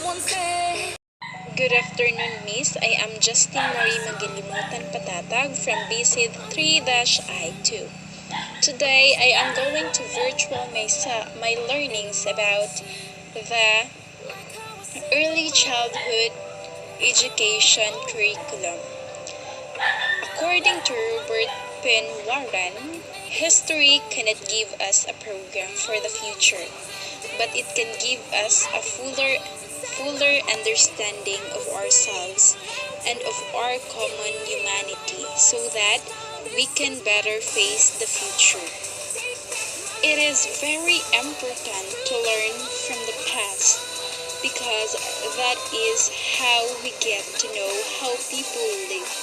Good afternoon, Miss. I am Justin Marie Magilimutan Patatag from BSID 3-I2. Today, I am going to virtual my learnings about the early childhood education curriculum. According to Robert Penn Warren, history cannot give us a program for the future, but it can give us a fuller understanding of ourselves and of our common humanity so that we can better face the future. It is very important to learn from the past because that is how we get to know how people lived.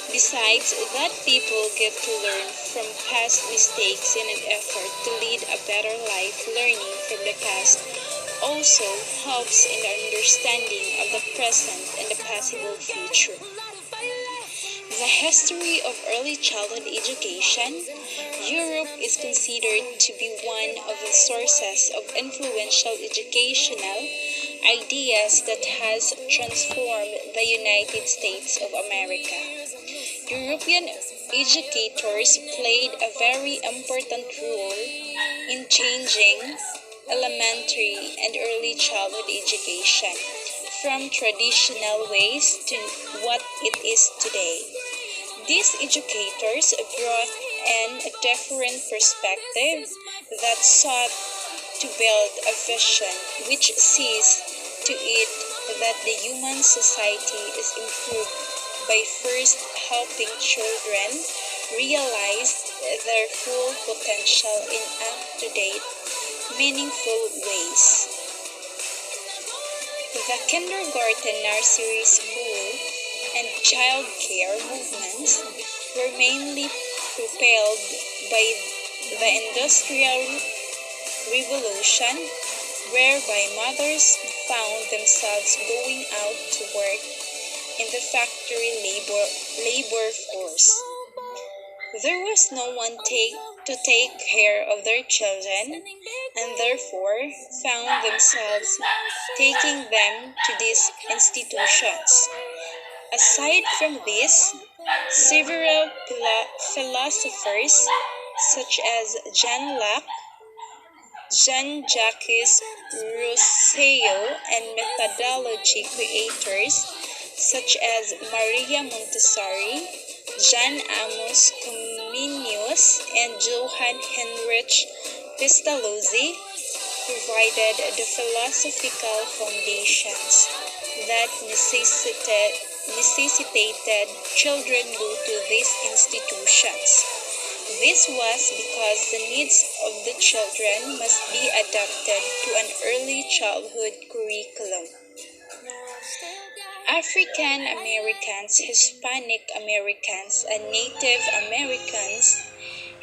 Besides that, people get to learn from past mistakes in an effort to lead a better life. Learning from the past also helps in the understanding of the present and the possible future. The history of early childhood education. Europe is considered to be one of the sources of influential educational ideas that has transformed the United States of America. European educators played a very important role in changing elementary and early childhood education from traditional ways to what it is today. These educators brought in a different perspective that sought to build a vision which sees to it that the human society is improved by first helping children realize their full potential in up-to-date, meaningful ways. The kindergarten, nursery school, and child care movements were mainly propelled by the Industrial Revolution, whereby mothers found themselves going out to work in the factory labor force. There was no one to take care of their children, and therefore found themselves taking them to these institutions. Aside from this, several philosophers such as John Locke, Jean-Jacques Rousseau, and methodology creators such as Maria Montessori, John Amos Comenius, and Johann Heinrich Pestalozzi provided the philosophical foundations that necessitated children go to these institutions. This was because the needs of the children must be adapted to an early childhood curriculum. African Americans, Hispanic Americans, and Native Americans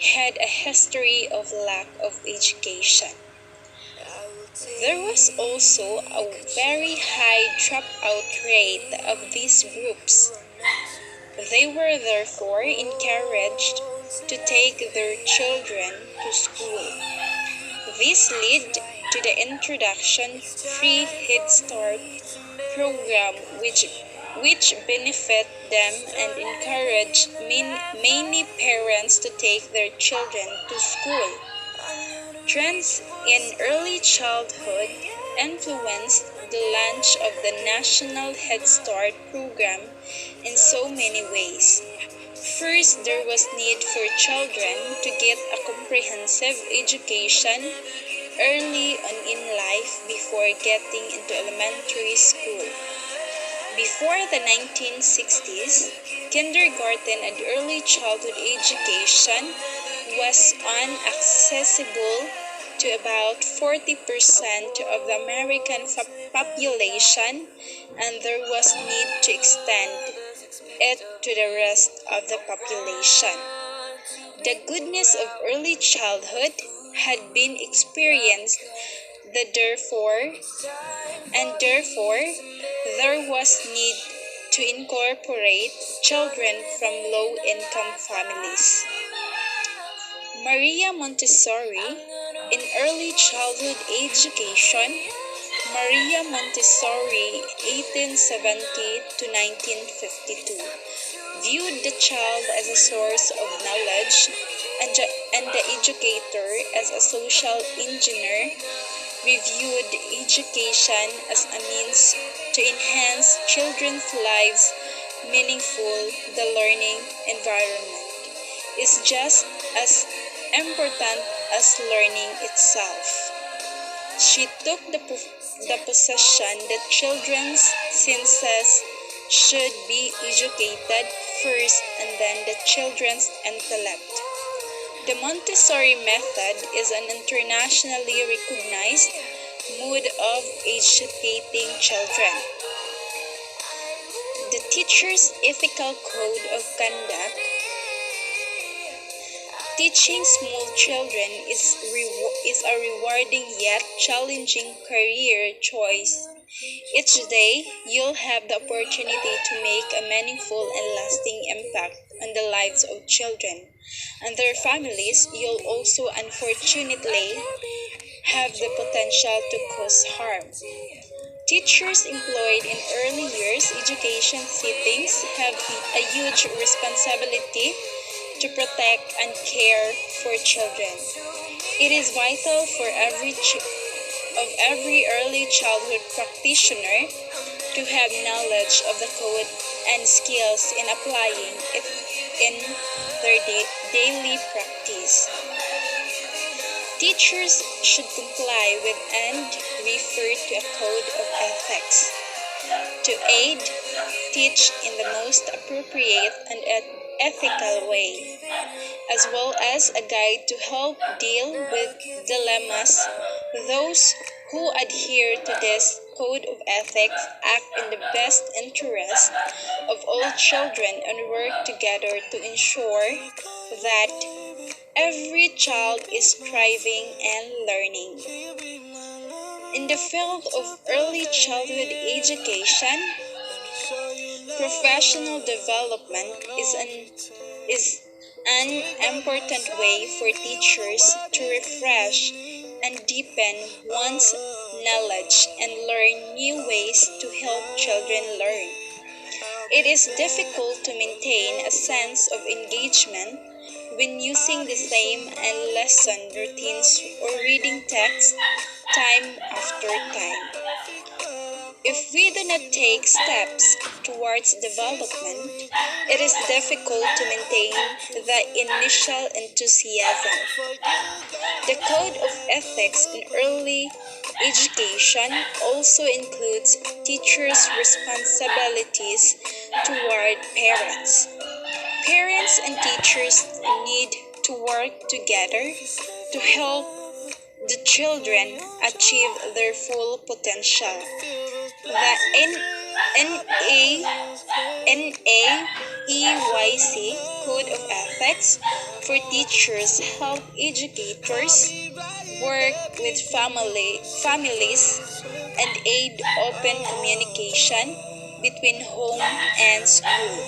had a history of lack of education. There was also a very high dropout rate of these groups. They were therefore encouraged to take their children to school. This led to the introduction Free Head Start program which benefit them and encourage many parents to take their children to school. Trends in early childhood influenced the launch of the National Head Start program in so many ways. First, there was need for children to get a comprehensive education early on in life before getting into elementary school. Before the 1960s, kindergarten and early childhood education was unaccessible to about 40% of the American population, and there was need to extend it to the rest of the population. The goodness of early childhood had been experienced, therefore there was need to incorporate children from low-income families. Maria Montessori, in early childhood education, Maria Montessori, 1870 to 1952, viewed the child as a source of knowledge and the educator as a social engineer, reviewed education as a means to enhance children's lives meaningful. The learning environment is just as important as learning itself. She took the position that children's senses should be educated first and then the children's intellect. The Montessori method is an internationally recognized mode of educating children. The teacher's ethical code of conduct. Teaching small children is a rewarding yet challenging career choice. Each day, you'll have the opportunity to make a meaningful and lasting impact on the lives of children and their families. You'll also unfortunately have the potential to cause harm. Teachers employed in early years education settings have a huge responsibility to protect and care for children. It is vital for every early childhood practitioner to have knowledge of the code and skills in applying it in their daily practice. Teachers should comply with and refer to a code of ethics to aid teach in the most appropriate and ethical way, as well as a guide to help deal with dilemmas. Those who adhere to this code of ethics act in the best interest of all children and work together to ensure that every child is thriving and learning. In the field of early childhood education, professional development is an important way for teachers to refresh and deepen one's knowledge and learn new ways to help children learn. It is difficult to maintain a sense of engagement when using the same and lesson routines or reading text time after time. If we do not take steps towards development, it is difficult to maintain the initial enthusiasm. The code of ethics in early education also includes teachers' responsibilities toward parents. Parents and teachers need to work together to help the children achieve their full potential. The NAEYC Code of Ethics for Teachers help educators work with families and aid open communication between home and school.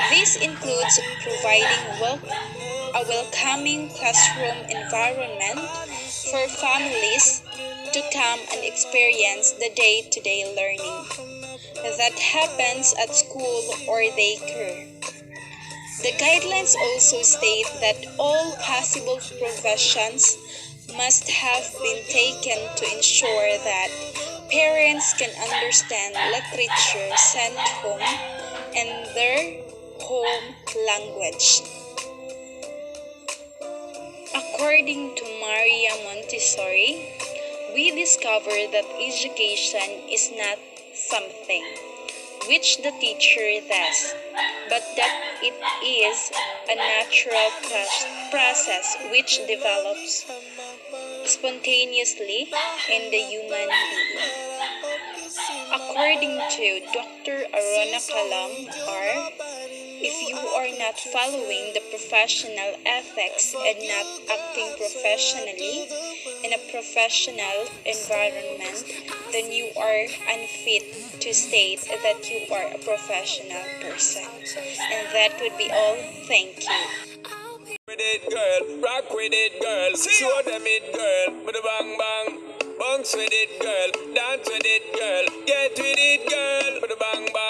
This includes providing a welcoming classroom environment for families to come and experience the day-to-day learning that happens at school or daycare. The guidelines also state that all possible provisions must have been taken to ensure that parents can understand literature sent home in their home language. According to Maria Montessori, we discover that education is not something which the teacher does, but that it is a natural process which develops spontaneously in the human being. According to Dr. Arona Kalam R., if you are not following the professional ethics and not acting professionally in a professional environment, then you are unfit to state that you are a professional person. And that would be all. Thank you. With it, girl, rock with it, girl. Show them it, girl. With a bang bang. Bounce with it, girl. Dance with it, girl. Get with it, girl. Put a bang bang.